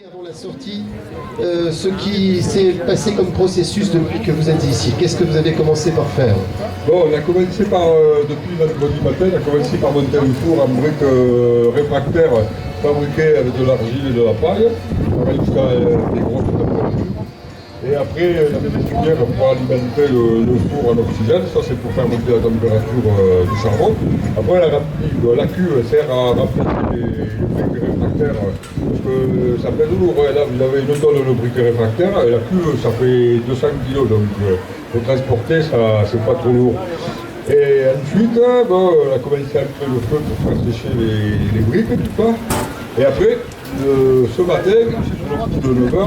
Avant la sortie, ce qui s'est passé comme processus depuis que vous êtes ici, qu'est-ce que vous avez commencé par faire? Bon, on a commencé par, depuis vendredi matin, on a commencé par monter un four en briques réfractaires fabriquées avec de l'argile et de la paille. On a jusqu'à des grosses températures. Et après, on a des cuillères pour alimenter le four en oxygène. Ça, c'est pour faire monter la température du charbon. Après, la cuve sert à remplir les briques réfractaires. Parce que ça fait lourd. Là, vous avez une tonne de briques réfractaires. Et la cuve, ça fait 200 kg. Donc, pour transporter, ça, c'est pas trop lourd. Et ensuite, bon, on a commencé à allumer le feu pour faire sécher les briques, tout ça. Et après, ce matin, de 9h,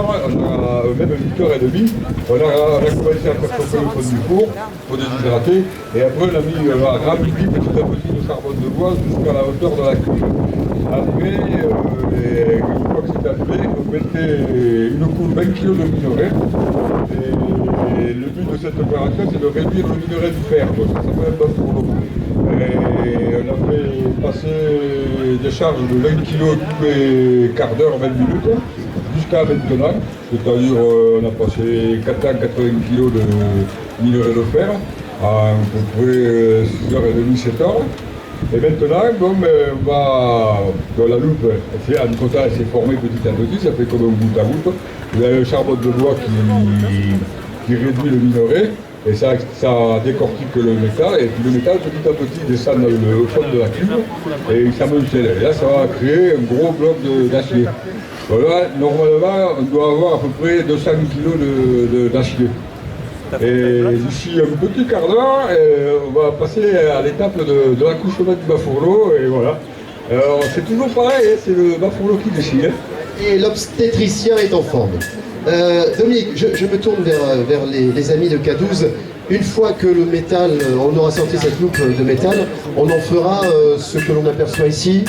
même 8h30, on a commencé à faire chauffer le fond du four pour déshydrater. Et après, on a mis rempli petit à petit de charbon de bois jusqu'à la hauteur de la cuve. Après, une fois que c'est allumé, on mettait une couche 20 kg de minerai. Et le but de cette opération, c'est de réduire le minerai du fer. Donc ça s'appelle un bœuf pour l'eau. Et on a fait passer des charges de 20 kg tous les quarts d'heure, 20 minutes, jusqu'à maintenant. C'est-à-dire, on a passé 480 kg de minerai de fer à peu près 6h30, 7h. Et maintenant, bon, on va dans la loupe, en comptant, elle s'est formée petit à petit, ça fait comme un bout à bout. Vous avez le charbon de bois qui réduit le minerai, et ça décortique le métal, et puis le métal petit à petit descend dans le fond de la cuve, et il s'amoncelle. Et là, ça va créer un gros bloc d'acier. Voilà, normalement, on doit avoir à peu près 200 kg d'acier. Et d'ici un petit quart d'heure, on va passer à l'étape de l'accouchement du bas-fourneau, et voilà. Alors c'est toujours pareil, hein, c'est le bas-fourneau qui décide. Et l'obstétricien est en forme. Dominique, je me tourne vers les amis de K12. Une fois que le métal, on aura sorti cette loupe de métal, on en fera ce que l'on aperçoit ici.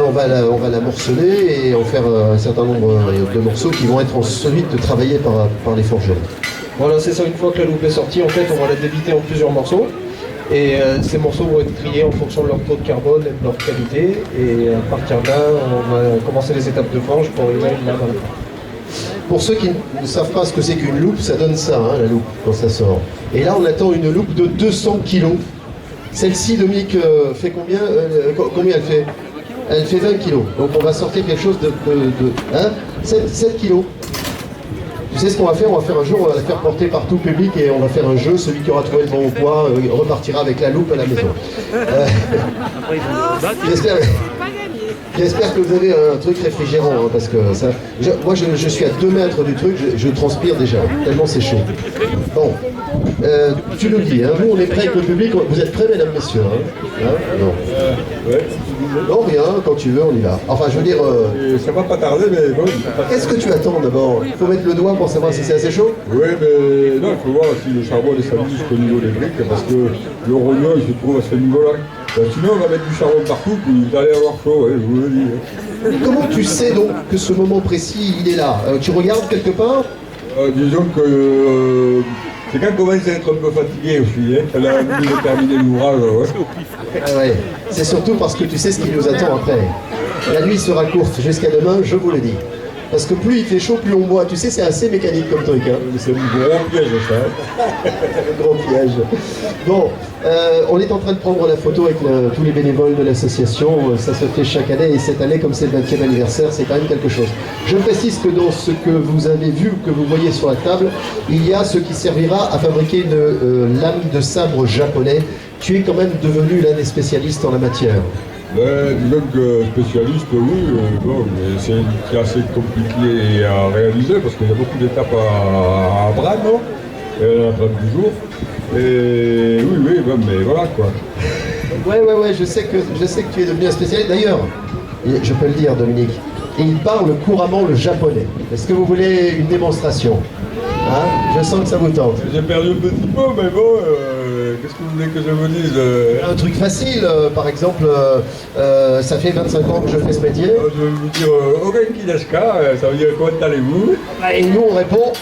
On va la morceler et en faire un certain nombre de morceaux qui vont être ensuite travaillés par les forgerons. Voilà, c'est ça, une fois que la loupe est sortie, en fait, on va la débiter en plusieurs morceaux. Et ces morceaux vont être triés en fonction de leur taux de carbone et de leur qualité. Et à partir de là, on va commencer les étapes de forge pour arriver là dans la fin. Pour ceux qui ne savent pas ce que c'est qu'une loupe, ça donne ça, hein, la loupe, quand ça sort. Et là, on attend une loupe de 200 kg. Celle-ci, Dominique, fait combien combien elle fait? Elle fait 20 kg. Donc on va sortir quelque chose de 7 kg. Tu sais ce qu'on va faire? On va faire un jour, on va la faire porter par tout le public et on va faire un jeu. Celui qui aura trouvé le bon poids repartira avec la loupe à la maison. J'espère que vous avez un truc réfrigérant, hein, parce que ça. Moi, je suis à 2 mètres du truc, je transpire déjà, tellement c'est chaud. Bon, tu nous dis, hein, nous on est prêts avec le public. Vous êtes prêts, mesdames, messieurs, hein? Non. Ouais. Non, rien, quand tu veux, on y va. Enfin, je veux dire... Ça va pas tarder, mais bon... Qu'est-ce que tu attends d'abord? Il faut mettre le doigt pour savoir si c'est assez chaud? Oui, mais non, il faut voir si le charbon est stable jusqu'au niveau des briques, parce que le rognon, il se trouve à ce niveau-là. Sinon, on va mettre du charbon partout, puis vous allez avoir chaud, je vous le dis. Et comment tu sais donc que ce moment précis, il est là? Tu regardes quelque part? Disons que... c'est quand on commence à être un peu fatigué aussi, hein, quand on a envie de terminer l'ouvrage. Ouais. C'est surtout parce que tu sais ce qui nous attend après. La nuit sera courte jusqu'à demain, je vous le dis. Parce que plus il fait chaud, plus on boit. Tu sais, c'est assez mécanique comme truc. Hein. C'est un gros piège, ça. Un gros piège. Bon, on est en train de prendre la photo avec tous les bénévoles de l'association. Ça se fait chaque année et cette année, comme c'est le 20e anniversaire, c'est quand même quelque chose. Je précise que dans ce que vous avez vu, que vous voyez sur la table, il y a ce qui servira à fabriquer une lame de sabre japonais. Tu es quand même devenu l'un des spécialistes en la matière. Disons que spécialiste, oui, bon, mais c'est assez compliqué à réaliser parce qu'il y a beaucoup d'étapes à apprendre, et on en apprend toujours. Et oui, bon, mais voilà quoi. Ouais, je sais que tu es devenu un spécialiste. D'ailleurs, je peux le dire, Dominique, il parle couramment le japonais. Est-ce que vous voulez une démonstration? Hein? Je sens que ça vous tente. J'ai perdu un petit peu, mais bon, qu'est-ce que vous voulez que je vous dise? Un truc facile, par exemple, ça fait 25 ans que je fais ce métier. Je vais vous dire, Ogenki desu ka, ça veut dire comment allez-vous? Et nous on répond,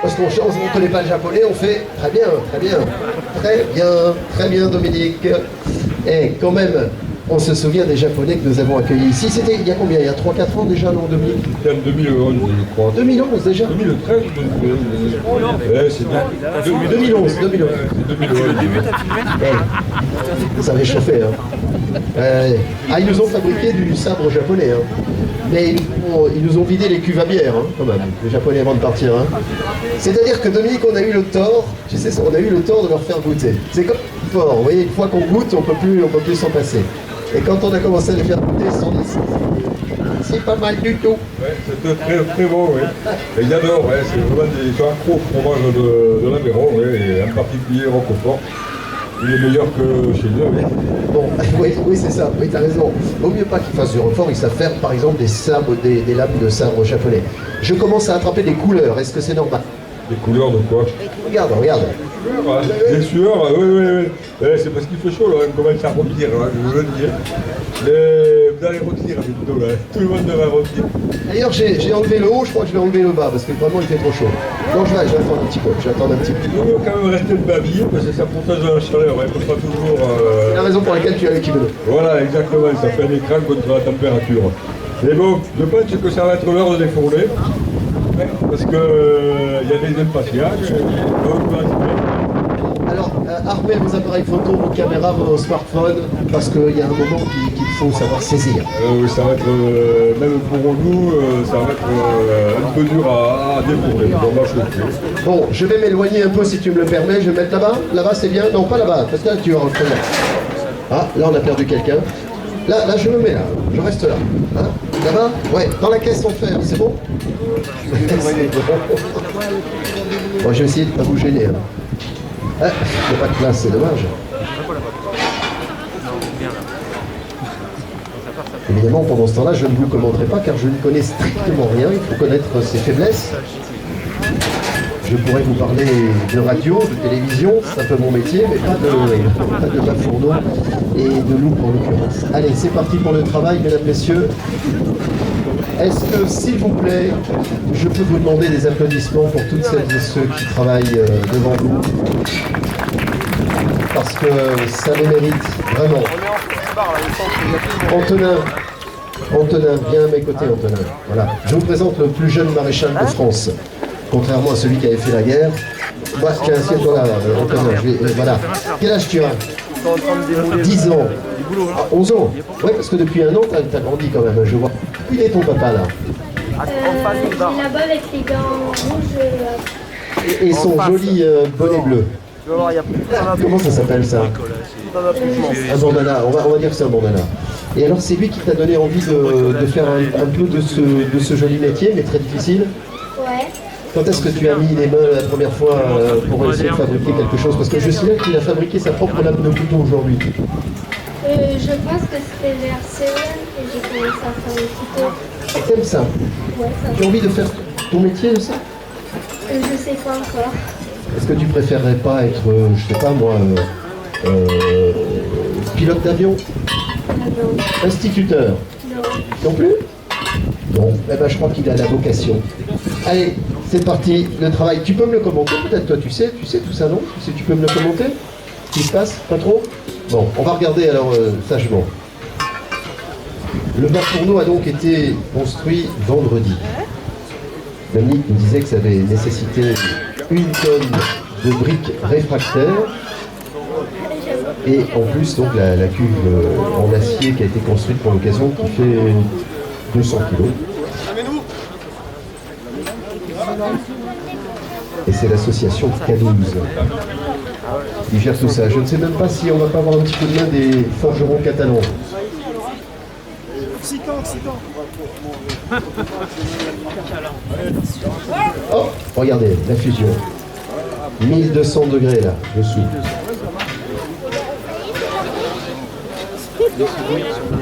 parce qu'on ne connaît pas le japonais, on fait très bien, Dominique. Et quand même, On se souvient des Japonais que nous avons accueillis ici. C'était il y a combien? Il y a 3-4 ans déjà, non, 2000? C'était en 2011, je crois. 2011 déjà? 2013, c'est bien. 2011. C'est 2011. Ça avait chauffé. Ils nous ont fabriqué du sabre japonais. Mais ils nous ont vidé les cuves à bière, quand même, les Japonais avant de partir. C'est-à-dire que Dominique, on a eu le tort, tu sais, on a eu le tort de leur faire goûter. C'est comme fort, vous voyez, une fois qu'on goûte, on peut plus s'en passer. Et quand on a commencé à les faire goûter, ils se sont dit, c'est pas mal du tout. Ouais, c'était très, très bon, oui. Et ils adorent, c'est vraiment des accros au fromage de l'Aveyron, et en particulier Roquefort. Il est meilleur que chez eux. Oui. Bon, oui, c'est ça, oui, t'as raison. Vaut mieux pas qu'ils fassent du Roquefort, ils savent faire par exemple des sabres, des lames de sabre japonais. Je commence à attraper des couleurs, est-ce que c'est normal? Des couleurs de quoi? Regarde. Des sueurs, oui. C'est parce qu'il fait chaud, là, on commence à rôtir, je veux le dire. Mais vous allez rôtir plutôt, là. Tout le monde devrait rôtir. D'ailleurs, j'ai enlevé le haut, je crois que je vais enlever le bas, parce que vraiment il fait trop chaud. Non, je vais attendre un petit peu, Il faut quand même rester de babiller, parce que ça protège de la chaleur, il ne faut pas toujours... C'est la raison pour laquelle tu as le kimono. Voilà, exactement, ça fait un écran contre la température. Mais bon, je pense que ça va être l'heure de défourner, parce qu'il y a des impatients, Alors, armez vos appareils photo, vos caméras, vos smartphones, parce qu'il y a un moment qu'il faut savoir saisir. Ça va être, même pour nous, ça va être un peu dur à défourner. Bon, je vais m'éloigner un peu si tu me le permets, je vais mettre là-bas. Là-bas c'est bien? Non, pas là-bas, parce que là tu vas reprendre. Ah, là on a perdu quelqu'un. Là je me mets là, je reste là. Là-bas? Ouais, dans la caisse en fer, c'est bon? Bon, je vais essayer de ne pas vous gêner. Il n'y a pas de place, c'est dommage. Évidemment, pendant ce temps-là, je ne vous commenterai pas car je ne connais strictement rien. Il faut connaître ses faiblesses. Je pourrais vous parler de radio, de télévision, c'est un peu mon métier, mais pas de bas-fourneau et de loup en l'occurrence. Allez, c'est parti pour le travail, mesdames, messieurs. Est-ce que, s'il vous plaît, je peux vous demander des applaudissements pour toutes celles et ceux qui travaillent devant vous? Parce que ça les mérite, vraiment. Antonin, viens à mes côtés, Antonin. Voilà. Je vous présente le plus jeune maréchal de France. Contrairement à celui qui avait fait la guerre. Moi, tiens, assieds-toi là, Antonin. Voilà. Quel âge tu as? 10 ans. Ah, 11 ans. Oui, parce que depuis un an, tu as grandi quand même, je vois. Où il est ton papa là? Là-bas avec les gants rouges. Et son joli bonnet bleu. Comment ça s'appelle ça? Un bandana, on va dire que c'est un bandana. Et alors c'est lui qui t'a donné envie de faire un peu de ce joli métier, mais très difficile? Ouais. Quand est-ce que tu as mis les mains la première fois pour essayer de fabriquer quelque chose? Parce que je sais qu'il a fabriqué sa propre lame de couteau aujourd'hui. Je pense que c'était vers CEM que j'ai commencé à faire le couteau. T'aimes ça? Ouais, ça Tu as envie de faire ton métier de ça? Je sais pas encore. Est-ce que tu préférerais pas être, je sais pas moi, pilote d'avion? Non. Instituteur? Non. Non plus? Non, eh ben, je crois qu'il a la vocation. Allez, c'est parti, le travail. Tu peux me le commenter peut-être, toi, tu sais tout ça, non? Tu peux me le commenter? Ce qui se passe? Pas trop? Bon, on va regarder alors sagement. Le bas-fourneau a donc été construit vendredi. Dominique nous disait que ça avait nécessité 1 tonne de briques réfractaires et en plus donc la cuve en acier qui a été construite pour l'occasion qui fait 200 kg. Et c'est l'association K12 qui gère tout ça. Je ne sais même pas si on va pas avoir un petit peu de main des forgerons catalans. Oh, regardez, la fusion. 1200 degrés là, dessous.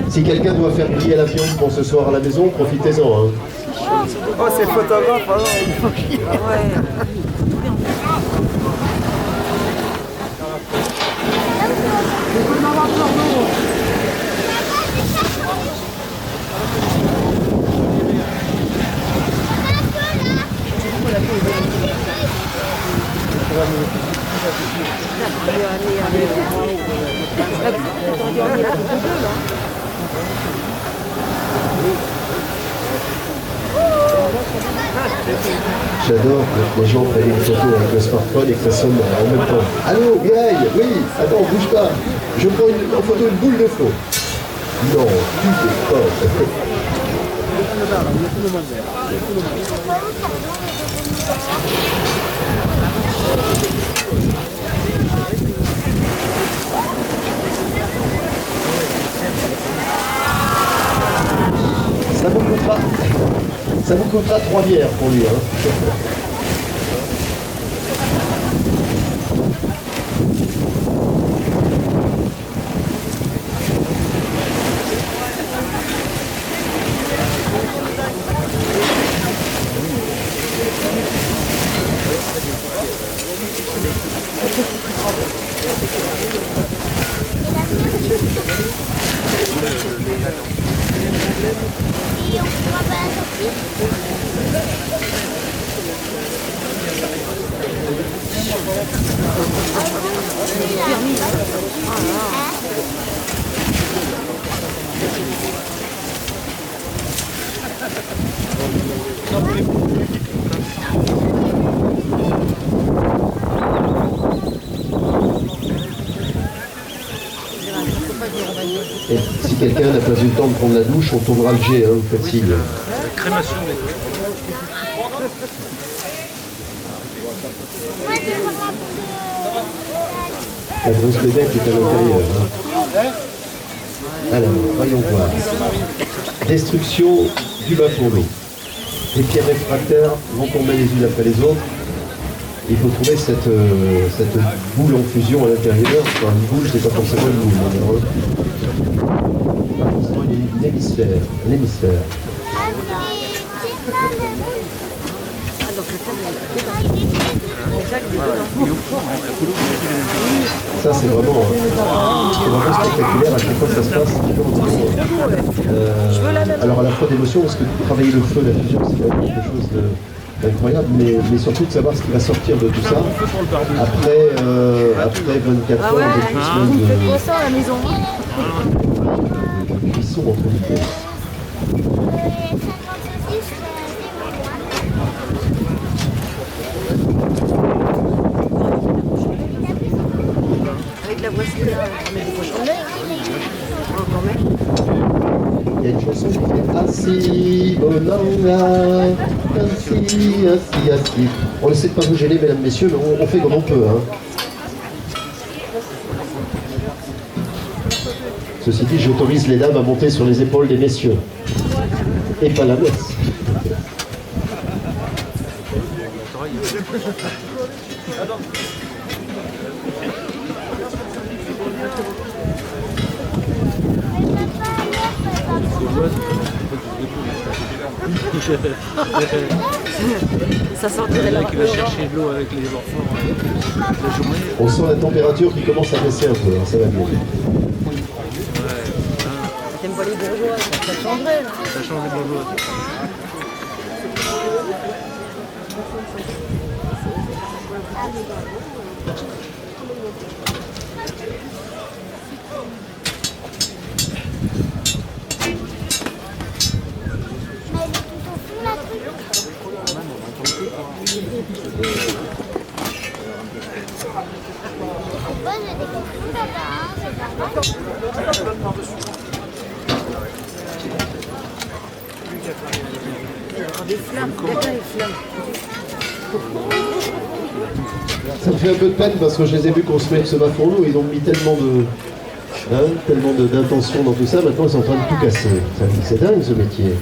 Si quelqu'un doit faire briller la viande pour ce soir à la maison, profitez-en. Hein. Oh, c'est photographe, alors. Ouais. Allez. J'adore quand les gens prennent une photo avec le smartphone et que ça sonne en même temps. Allô, Mireille, oui, attends, bouge pas. Je prends en photo une boule de feu. Non, tu déconnes. Ça vous coûtera 3 bières pour lui. Hein. Et on pourra pas la sortir. Et si quelqu'un n'a pas eu le temps de prendre la douche, on tournera le jet, hein, vous faites signe. Crémation des Moi, je vais voir La grosse bébête est à l'intérieur. Hein. Alors, voyons voir. Destruction du bas pour l'eau. Les pierres réfractaires vont tomber les unes après les autres. Il faut trouver cette boule en fusion à l'intérieur. Enfin, une boule, c'est pas forcément une boule. Pas forcément un hémisphère. Un hémisphère. Ça, c'est vraiment spectaculaire à chaque fois que ça se passe. Alors, à la fois d'émotion, parce que travailler le feu, la fusion, c'est quand même quelque chose d'incroyable, mais surtout de savoir ce qui va sortir de tout ça après 24 heures de cuisson à la maison. de cuisson entre vitesses. Avec la voici là, on met des cochons de lait. Il y a une chanson qui fait Assis, bonanga, assis. On essaie de pas vous gêner, mesdames, messieurs, mais on fait comme on peut. Hein. Ceci dit, j'autorise les dames à monter sur les épaules des messieurs. Et pas la messe. Ça sortirait là. qui va chercher de l'eau avec les enfants la journée. On sent la température qui commence à baisser un peu, hein, ça va mieux. T'aimes pas les bourgeois, ça changerait là. Ça change les bourgeois. Mais elle est tout au fond, la truc. Moi, j'ai des confus là-bas, hein, c'est normal. Des flammes, quelqu'un les flammes. Ça me fait un peu de peine parce que je les ai vus construire ce bas fourneau, ils ont mis tellement d'intention dans tout ça, maintenant ils sont en train de tout casser. C'est dingue ce métier.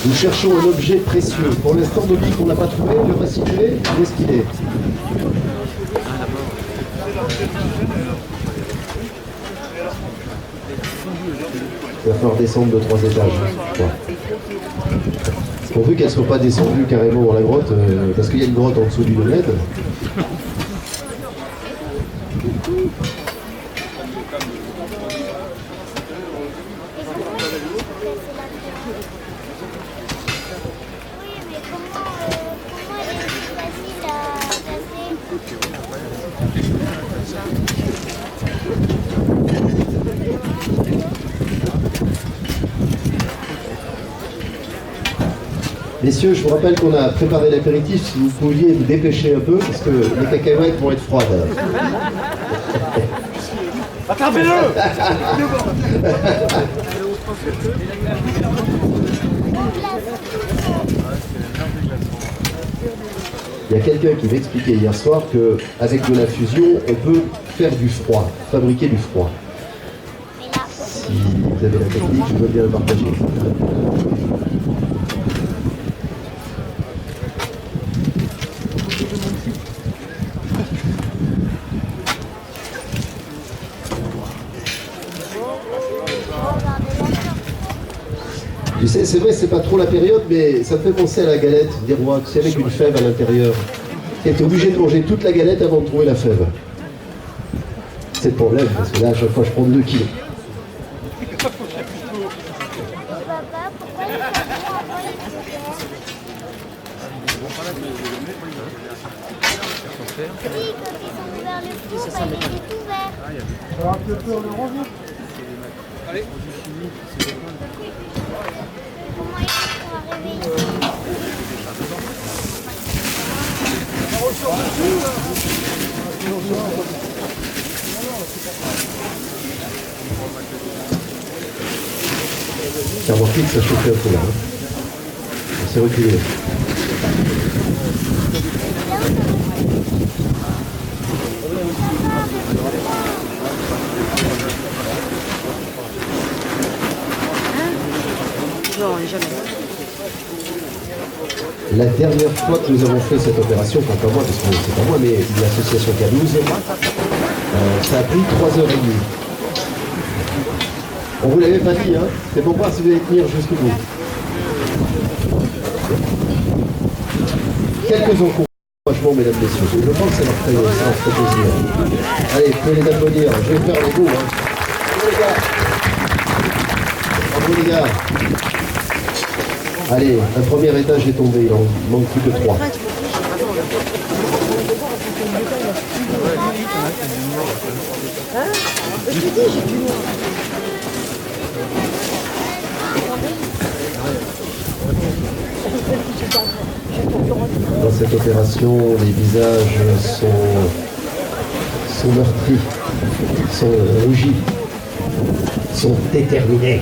Nous cherchons un objet précieux. Pour l'instant, Dominique, on n'a pas trouvé, on va situer. Où est-ce qu'il est? Il va falloir descendre de 3 étages. Ouais. Pourvu qu'elle ne soit pas descendue carrément dans la grotte, parce qu'il y a une grotte en dessous du domaine. Oui, mais comment elle est facile à passer? Messieurs, je vous rappelle qu'on a préparé l'apéritif, si vous pouviez vous dépêcher un peu, parce que les cacahuètes vont être froides. Il y a quelqu'un qui m'expliquait hier soir qu'avec de la fusion, on peut faire du froid, fabriquer du froid. Si vous avez la technique, je veux bien le partager. Tu sais, c'est vrai, c'est pas trop la période, mais ça me fait penser à la galette des rois, tu sais, avec une fève à l'intérieur. Tu es obligé de manger toute la galette avant de trouver la fève. C'est le problème, parce que là, à chaque fois, je prends 2 kilos. Papa, pourquoi les camions envoient les poubelles? Oui, quand ils ont ouvert le four, il est ouvert. Comment ils font pour arriver ici? T'as remarqué que ça chauffait un peu là. Hein. On s'est reculé. Non, on n'est jamais. La dernière fois que nous avons fait cette opération, enfin pas moi, parce que c'est pas moi, mais l'association K12, ça a pris 3h30. On vous l'avait pas dit, hein. C'est pour voir si vous allez tenir jusqu'au bout. Quelques encouragements, mesdames, messieurs. Je pense que ça leur fait plaisir. Allez, vous pouvez les applaudir. Je vais faire les goûts. Hein. Bravo les gars. Allez, un premier étage est tombé. Il en manque plus que 3. Je te dis, j'ai du noir. Dans cette opération, les visages sont meurtris, sont rougis, sont déterminés.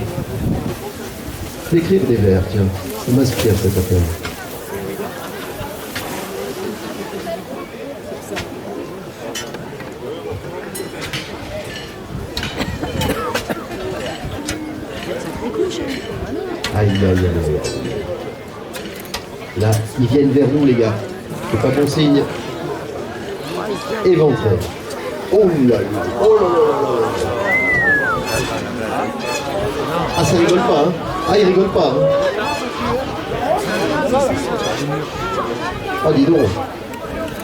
Je vais écrire des vers, tiens, ça m'inspire cette affaire. Aïe, aïe, aïe, aïe. Là, ils viennent vers nous, les gars. C'est pas bon signe. Éventré. Oh là là. Oh là là là. Ah, ça rigole pas, hein. Ah, il rigole pas, hein. Oh, dis donc.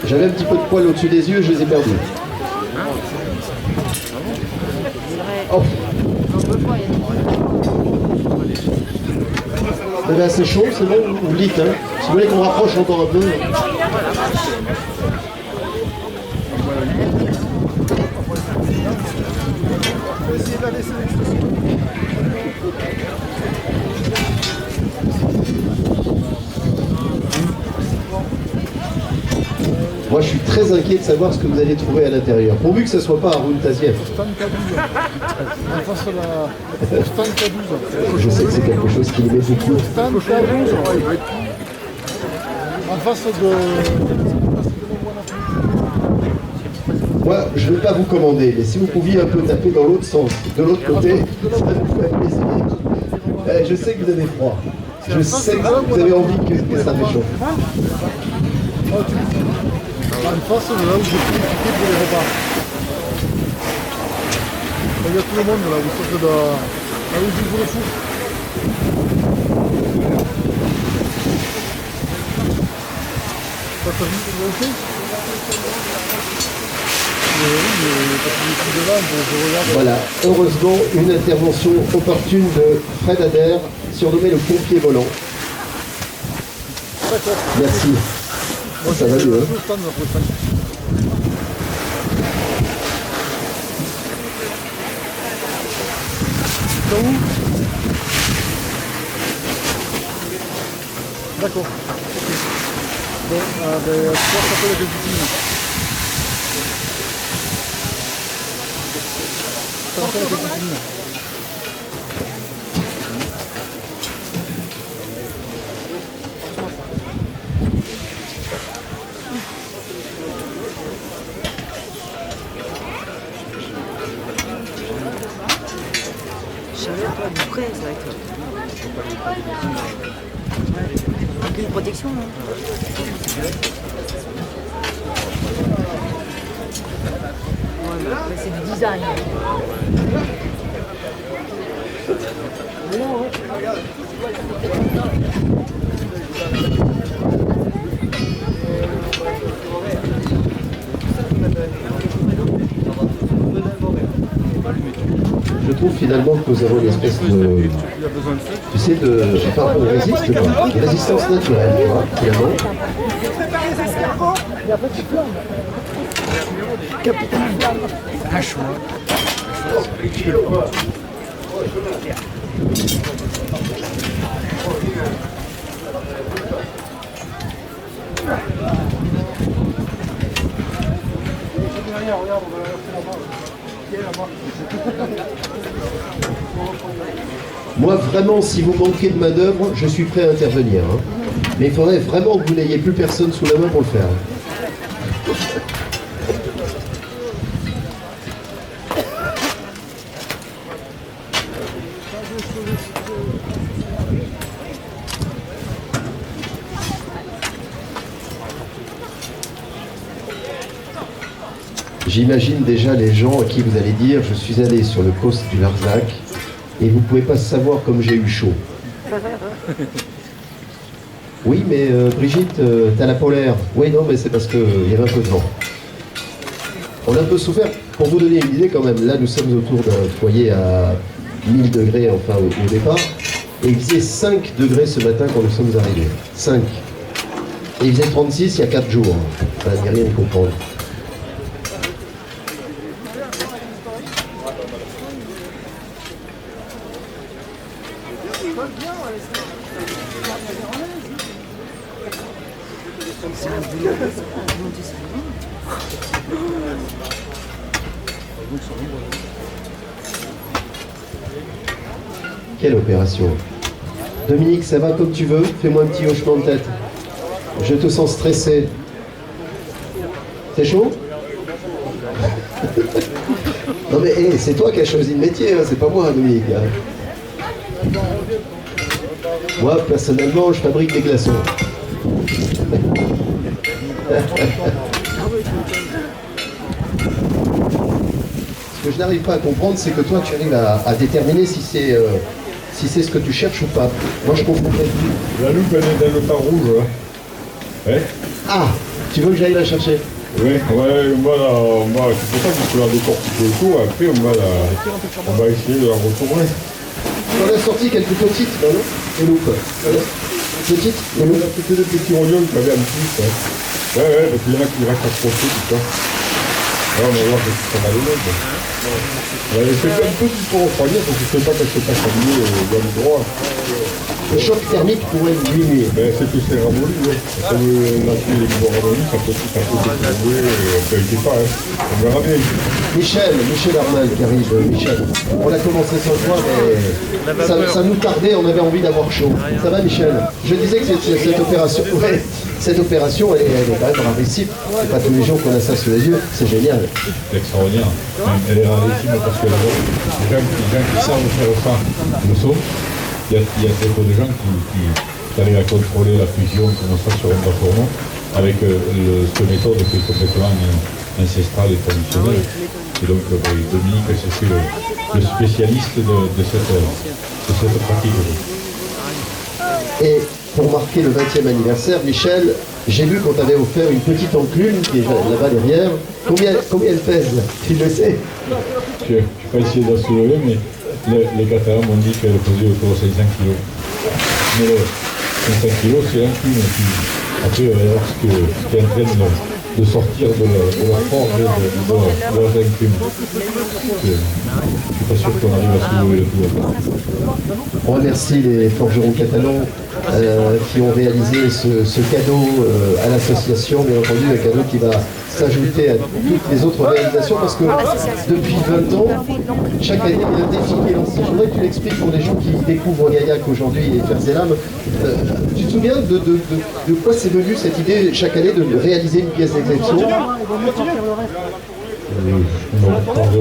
J'avais un petit peu de poils au-dessus des yeux, je les ai perdus. Oh. Vous avez assez chaud, c'est bon, vous le dites, hein. Si vous voulez qu'on rapproche encore un peu. Moi, je suis très inquiet de savoir ce que vous allez trouver à l'intérieur. Pourvu que ce ne soit pas Haroun Tazieff. Je sais que c'est quelque chose qui les met beaucoup. En face de... Moi, je ne vais pas vous commander, mais si vous pouviez un peu taper dans l'autre sens, de l'autre côté, ça nous ferait plaisir. Je sais que vous avez froid. Je sais que vous avez envie que ça réchauffe. En face de là où j'ai pris pour les repas. Il y a tout le monde là, vous sortez de... Là où j'ouvre le four. Ça t'a vu le aussi? Voilà, heureusement, une intervention opportune de Fred Adair, surnommé le pompier volant. Merci. Ça va mieux. Hein. D'accord. Bon, ben, tu vois, ça peut être utile. Ça peut être utile. Chaleur, toi, du près, ça va être. Aucune protection, non? Ouais, mais après, c'est du design. Je trouve finalement que nous avons une espèce de, tu sais, enfin, on résiste, quoi. Une résistance naturelle, tu vois, finalement. Un choix. Moi, vraiment, si vous manquez de main-d'œuvre, je suis prêt à intervenir. Hein. Mais il faudrait vraiment que vous n'ayez plus personne sous la main pour le faire. J'imagine déjà les gens à qui vous allez dire « Je suis allé sur le coast du Larzac et vous ne pouvez pas savoir comme j'ai eu chaud. » Oui, mais Brigitte, t'as la polaire. Oui, non, mais c'est parce qu'il y avait un peu de vent. On a un peu souffert. Pour vous donner une idée quand même, là nous sommes autour d'un foyer à 1000 degrés enfin au départ. Et il faisait 5 degrés ce matin quand nous sommes arrivés. 5. Et il faisait 36 il y a 4 jours. Enfin, il n'y a rien à comprendre. C'est un boulot du salon. Quelle opération. Dominique, ça va comme tu veux? Fais-moi un petit hochement de tête. Je te sens stressé. C'est chaud? Non mais hey, c'est toi qui as choisi le métier, hein, c'est pas moi, Dominique. Hein. Moi, personnellement, je fabrique des glaçons. Ce que je n'arrive pas à comprendre, c'est que toi, tu arrives à déterminer si c'est ce que tu cherches ou pas. Moi, je comprends pas. La loupe, elle est dans le tas rouge. Là. Ouais. Ah, tu veux que j'aille la chercher? Oui, ouais, c'est pour ça qu'il faut la décortiquer et tout. Après, on va essayer de la retourner. On a sorti quelques petites, non, les loupes. Petites, les loupes. C'était des petits rognons qui avaient un petit. Ouais, parce qu'il y en a qui restent accrochés, tout ça. Là, on va voir ce que ça va donner. C'est un peu plus pour refroidir, parce que je ne sais pas qu'elle se passe à milieu dans le droit. Le choc thermique pourrait lui nuire. Ben, c'est que c'est ramolli, oui. Comme la fille est ramolli, ça peut tout un peu découler, on ne peut pas, hein. On verra bien. Michel Arnal qui arrive, Michel. On a commencé sans toi, mais ça nous tardait, on avait envie d'avoir chaud. Ça va, Michel? Je disais que cette opération, elle est quand même rarissime. C'est pas tous les jours qu'on a ça sous les yeux, c'est génial. C'est extraordinaire. Elle est rarissime parce que les gens qui savent faire ça le sont. Il y a très peu de gens qui arrivent à contrôler la fusion comme ça sur un plateforme avec cette méthode qui est complètement ancestrale et traditionnelle. Et donc Dominique, c'est le spécialiste de cette pratique. Et pour marquer le 20e anniversaire, Michel, j'ai vu qu'on t'avait offert une petite enclume qui est là-bas derrière. Combien elle pèse? Tu le sais? Je n'ai pas essayé de la soulever, mais les Catalans m'ont dit qu'elle pesait autour de 500 kg. Mais 500 kg, c'est un cube. Après, on va voir ce qui entraîne de sortir de la forge et de leur enclume. Je ne suis pas sûr qu'on arrive à soulever le tout. On remercie les forgerons catalans qui ont réalisé ce cadeau à l'association, bien entendu, un cadeau qui va s'ajouter à toutes les autres réalisations, parce que depuis 20 ans, chaque année, il y a un défi qui est lancé. Je voudrais que tu l'expliques pour les gens qui découvrent Gaillac aujourd'hui et Ferzelam. Tu te souviens de quoi c'est venu cette idée chaque année de réaliser une pièce d'exception? Non,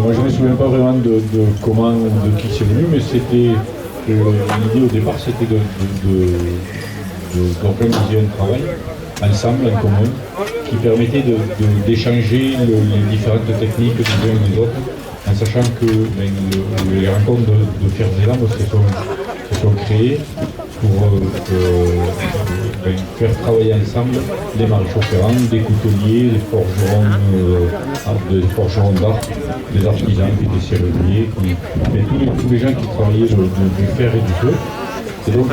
moi je ne me souviens pas vraiment de comment, de qui c'est venu, mais c'était l'idée au départ, c'était d'organiser un travail ensemble, en commun, qui permettait d'échanger les différentes techniques des uns et des autres, en sachant que les rencontres de Ferzelam se sont créées pour faire travailler ensemble des maréchaux ferrants, des couteliers, des forgerons d'art, des artisans qui étaient serruriers, tous les gens qui travaillaient du fer et du feu. Et donc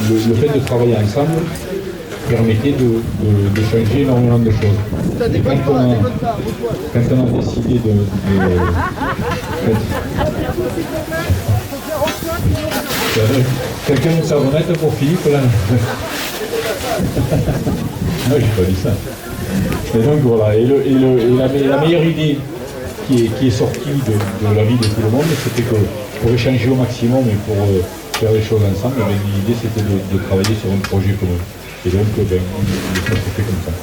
le fait de travailler ensemble permettait de changer énormément de choses. Et quand on a décidé quelqu'un une savonnette pour Philippe là? Non, j'ai pas dit ça. Et donc voilà, la meilleure idée qui est sortie de la vie de tout le monde, c'était que pour échanger au maximum et pour faire les choses ensemble, l'idée c'était de travailler sur un projet commun. Et donc, ça s'est fait comme ça.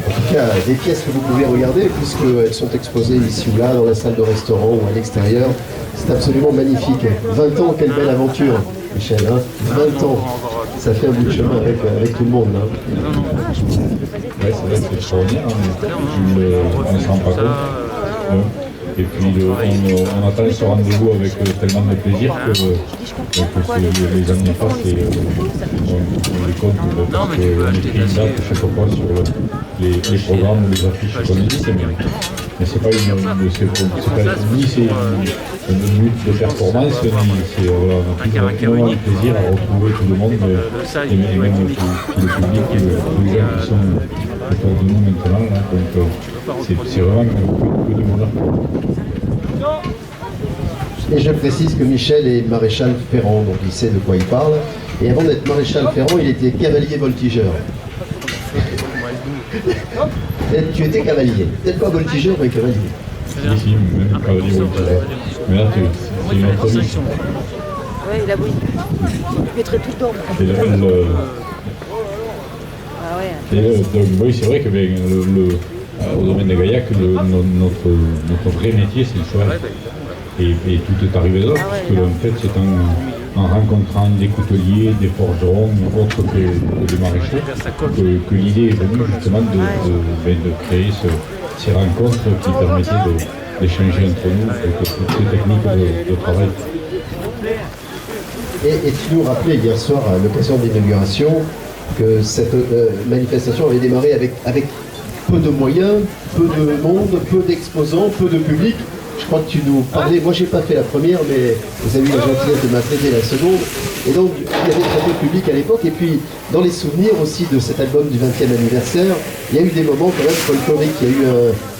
En tout cas, des pièces que vous pouvez regarder, puisqu'elles sont exposées ici ou là, dans la salle de restaurant ou à l'extérieur. C'est absolument magnifique. 20 ans, quelle belle aventure, Michel. Hein, 20 ans, ça fait un bout de chemin avec tout le monde. Hein. Ouais, c'est extraordinaire. On ne se rend pas compte. Et puis on attend ce rendez-vous avec tellement de plaisir que les années passent et on les compte parce qu'on écrit une date chaque fois sur les programmes ou les affiches qu'on édite. Mais c'est pas ni c'est une lutte de performance, ni c'est on a toujours de plaisir à retrouver tout le monde et même tout le public, tous les gens qui sont autour de nous maintenant. Là, donc c'est vraiment que du bonheur. Et je précise que Michel est maréchal ferrant, donc il sait de quoi il parle. Et avant d'être maréchal ferrant, il était cavalier voltigeur. Et tu étais cavalier. Peut-être pas voltigeur, mais cavalier. Si, même cavalier voltigeur. Mais là, c'est une autre vie. Oui, il a oui. Je mettrais tout dedans. Donc, oui, c'est vrai que au domaine de Gaillac, notre vrai métier, c'est le cheval. Et tout est arrivé là, puisque en fait, c'est en rencontrant des couteliers, des forgerons, autres que des maréchaux, que l'idée est venue justement de créer ces rencontres qui permettaient d'échanger entre nous toutes ces techniques de travail. Et tu nous rappelais hier soir, à l'occasion de l'inauguration, que cette manifestation avait démarré avec peu de moyens, peu de monde, peu d'exposants, peu de public. Je crois que tu nous parlais, moi j'ai pas fait la première, mais vous avez eu la gentillesse de m'apprêter la seconde. Et donc il y avait très peu de public à l'époque. Et puis dans les souvenirs aussi de cet album du 20e anniversaire, il y a eu des moments quand même folkloriques. Il y a eu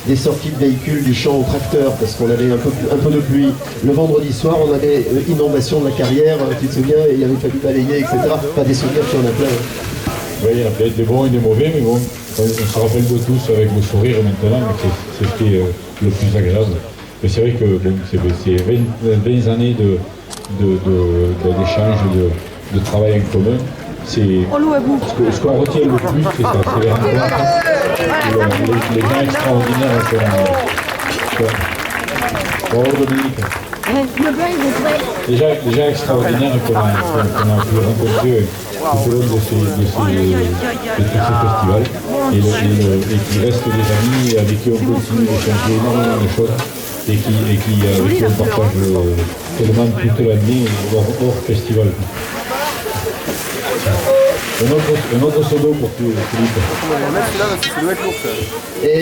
des sorties de véhicules du champ au tracteur parce qu'on avait un peu de pluie. Le vendredi soir, on avait inondation de la carrière, tu te souviens, et il avait fallu balayer, etc. Pas des souvenirs, tu en as plein. Oui, il y a peut-être des bons et des mauvais, mais bon, on se rappelle de tous avec le sourire maintenant, c'est ce qui est le plus agréable. Mais c'est vrai que bon, c'est 20 années d'échange, de travail en commun. Ce qu'on retient le plus, c'est ça, c'est les rencontres, les gens extraordinaires. Bon, Dominique. Les gens extraordinaires qu'on a pu rencontrer tout au long de tous ces festivals et qui restent des amis avec qui on continue d'échanger énormément de choses et avec qui on partage tellement toute l'année hors festival. Un autre solo pour Philippe. Là, c'est lourd, ça. Et